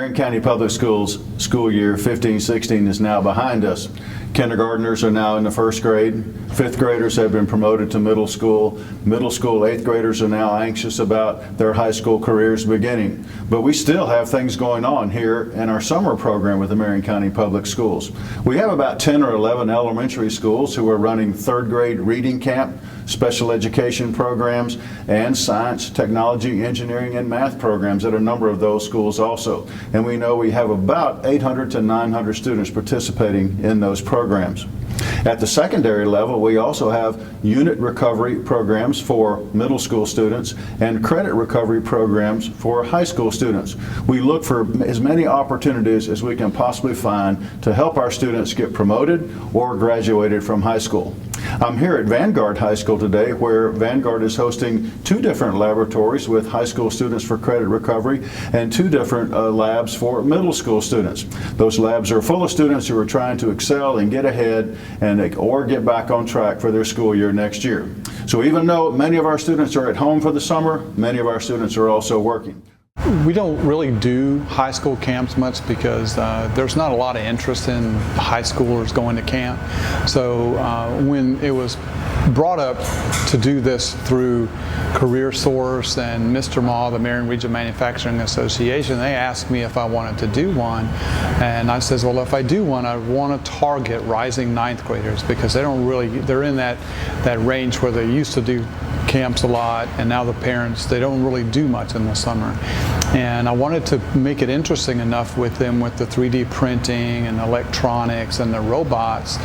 Marion County Public Schools school year 15-16 is now behind us. Kindergartners are now in the first grade. Fifth graders have been promoted to middle school. Middle school eighth graders are now anxious about their high school careers beginning. But we still have things going on here in our summer program with the Marion County Public Schools. We have about 10 or 11 elementary schools who are running third grade reading camp, special education programs, and science, technology, engineering, and math programs at a number of those schools also. And we know we have about 800 to 900 students participating in those programs. At the secondary level, we also have unit recovery programs for middle school students and credit recovery programs for high school students. We look for as many opportunities as we can possibly find to help our students get promoted or graduated from high school. I'm here at Vanguard High School today, where Vanguard is hosting two different laboratories with high school students for credit recovery and two different labs for middle school students. Those labs are full of students who are trying to excel and get ahead or get back on track for their school year next year. So even though many of our students are at home for the summer, many of our students are also working. We don't really do high school camps much because there's not a lot of interest in high schoolers going to camp. So when it was brought up to do this through Career Source and Mr. Ma, the Marion Region Manufacturing Association, they asked me if I wanted to do one. And I says, well, if I do one, I want to target rising ninth graders because they're in that range where they used to do camps a lot, and now the parents, they don't really do much in the summer. And I wanted to make it interesting enough with them with the 3D printing and electronics and the robots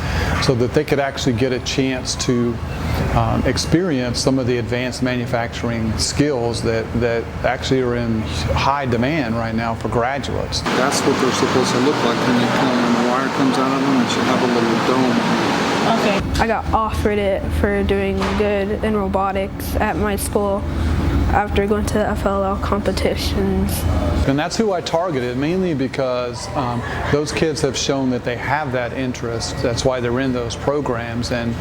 so that they could actually get a chance to experience some of the advanced manufacturing skills that actually are in high demand right now for graduates. That's what they're supposed to look like when you come and the wire comes out of them. It should have a little dome. Okay. I got offered it for doing good in robotics at my school after going to the FLL competitions. And that's who I targeted, mainly because those kids have shown that they have that interest. That's why they're in those programs, and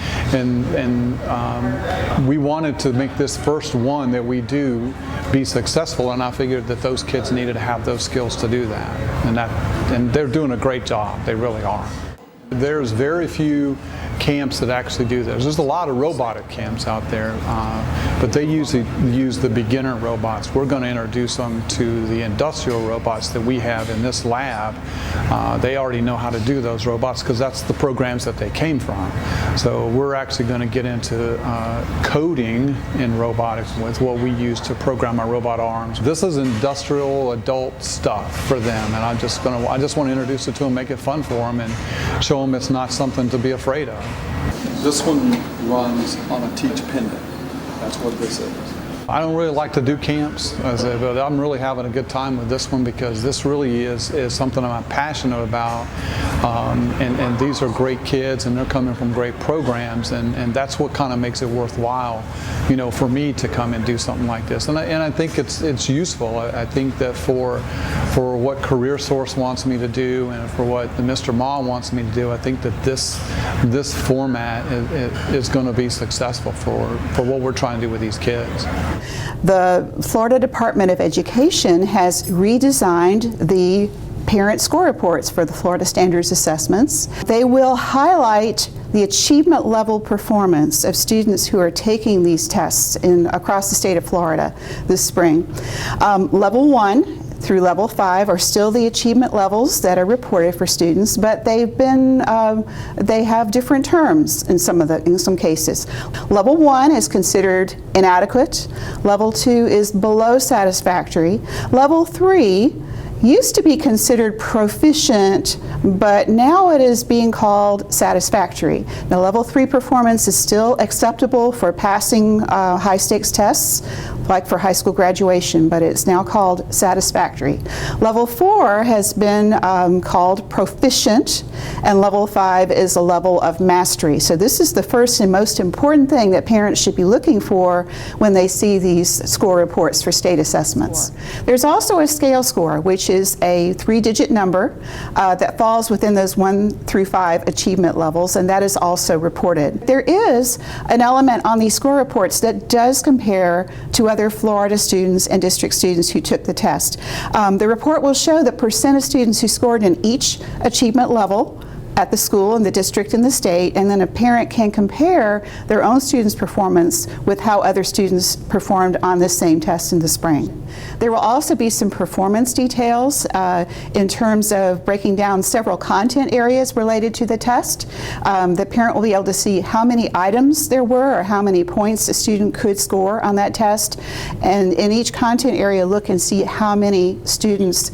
we wanted to make this first one that we do be successful, and I figured that those kids needed to have those skills to do that. And they're doing a great job. They really are. There's very few camps that actually do this. There's a lot of robotic camps out there, but they usually use the beginner robots. We're going to introduce them to the industrial robots that we have in this lab. They already know how to do those robots because that's the programs that they came from. So we're actually going to get into coding in robotics with what we use to program our robot arms. This is industrial adult stuff for them, and I just want to introduce it to them, make it fun for them, and show them it's not something to be afraid of. This one runs on a teach pendant. That's what this is. I don't really like to do camps, but I'm really having a good time with this one because this really is something I'm passionate about. And these are great kids, and they're coming from great programs, and that's what kind of makes it worthwhile, you know, for me to come and do something like this. And I think it's useful. I think that for what Career Source wants me to do and for what the Mr. Ma wants me to do, I think that this format is going to be successful for what we're trying to do with these kids. The Florida Department of Education has redesigned the parent score reports for the Florida Standards Assessments. They will highlight the achievement level performance of students who are taking these tests across the state of Florida this spring. Level 1 through level 5 are still the achievement levels that are reported for students, but they have different terms in some cases. Level 1 is considered inadequate. Level 2 is below satisfactory. Level 3 used to be considered proficient, but now it is being called satisfactory. Now, level 3 performance is still acceptable for passing high stakes tests, like for high school graduation, but it's now called satisfactory. Level 4 has been called proficient, and level 5 is a level of mastery. So this is the first and most important thing that parents should be looking for when they see these score reports for state assessments. There's also a scale score, which which is a 3-digit number that falls within those 1 through 5 achievement levels, and that is also reported. There is an element on these score reports that does compare to other Florida students and district students who took the test. The report will show the percent of students who scored in each achievement level at the school, in the district, and the state, and then a parent can compare their own students' performance with how other students performed on the same test in the spring. There will also be some performance details in terms of breaking down several content areas related to the test. The parent will be able to see how many items there were or how many points a student could score on that test, and in each content area look and see how many students,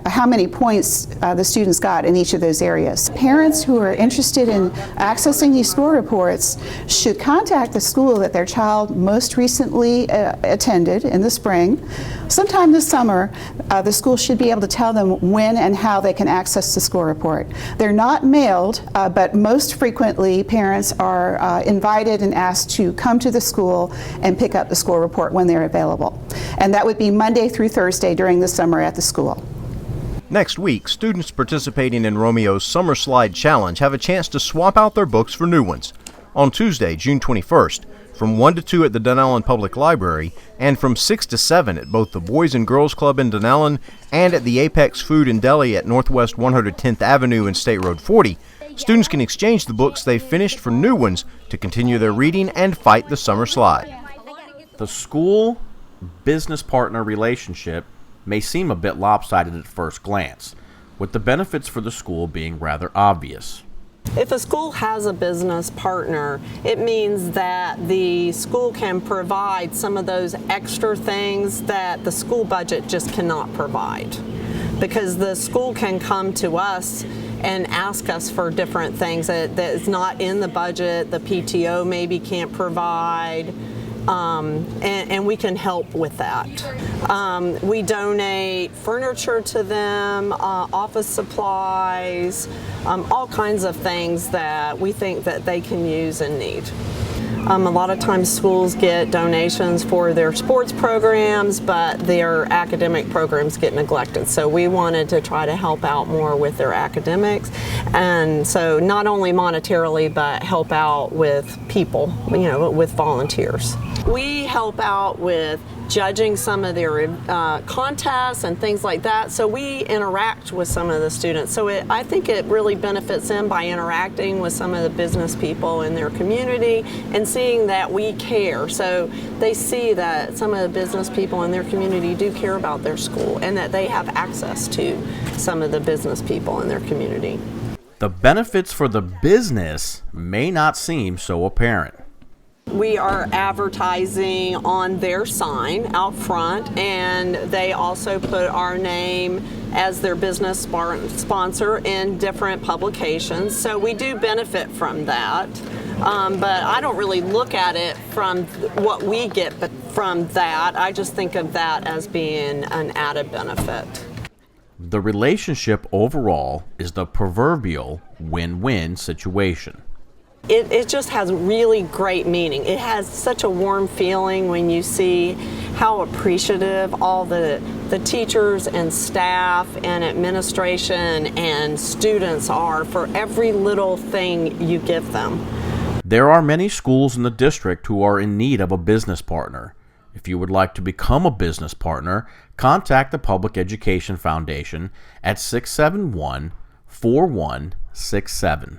how many points the students got in each of those areas. Parents who are interested in accessing these score reports should contact the school that their child most recently attended in the spring. Sometime this summer, the school should be able to tell them when and how they can access the score report. They're not mailed, but most frequently parents are invited and asked to come to the school and pick up the score report when they're available. And that would be Monday through Thursday during the summer at the school. Next week, students participating in Romeo's Summer Slide Challenge have a chance to swap out their books for new ones. On Tuesday, June 21st, from 1 to 2 at the Dunnellon Public Library, and from 6 to 7 at both the Boys and Girls Club in Dunnellon and at the Apex Food and Deli at Northwest 110th Avenue and State Road 40, students can exchange the books they finished for new ones to continue their reading and fight the summer slide. The school-business partner relationship may seem a bit lopsided at first glance, with the benefits for the school being rather obvious. If a school has a business partner, it means that the school can provide some of those extra things that the school budget just cannot provide. Because the school can come to us and ask us for different things that is not in the budget, the PTO maybe can't provide. And we can help with that. We donate furniture to them, office supplies, all kinds of things that we think that they can use and need. A lot of times schools get donations for their sports programs, but their academic programs get neglected. So we wanted to try to help out more with their academics. And so not only monetarily, but help out with people, with volunteers. We help out with judging some of their contests and things like that. So we interact with some of the students. So I think it really benefits them by interacting with some of the business people in their community and seeing that we care. So they see that some of the business people in their community do care about their school and that they have access to some of the business people in their community. The benefits for the business may not seem so apparent. We are advertising on their sign out front, and they also put our name as their business sponsor in different publications. So we do benefit from that. But I don't really look at it from what we get from that. I just think of that as being an added benefit. The relationship overall is the proverbial win-win situation. It just has really great meaning. It has such a warm feeling when you see how appreciative all the teachers and staff and administration and students are for every little thing you give them. There are many schools in the district who are in need of a business partner. If you would like to become a business partner, contact the Public Education Foundation at 671-4167.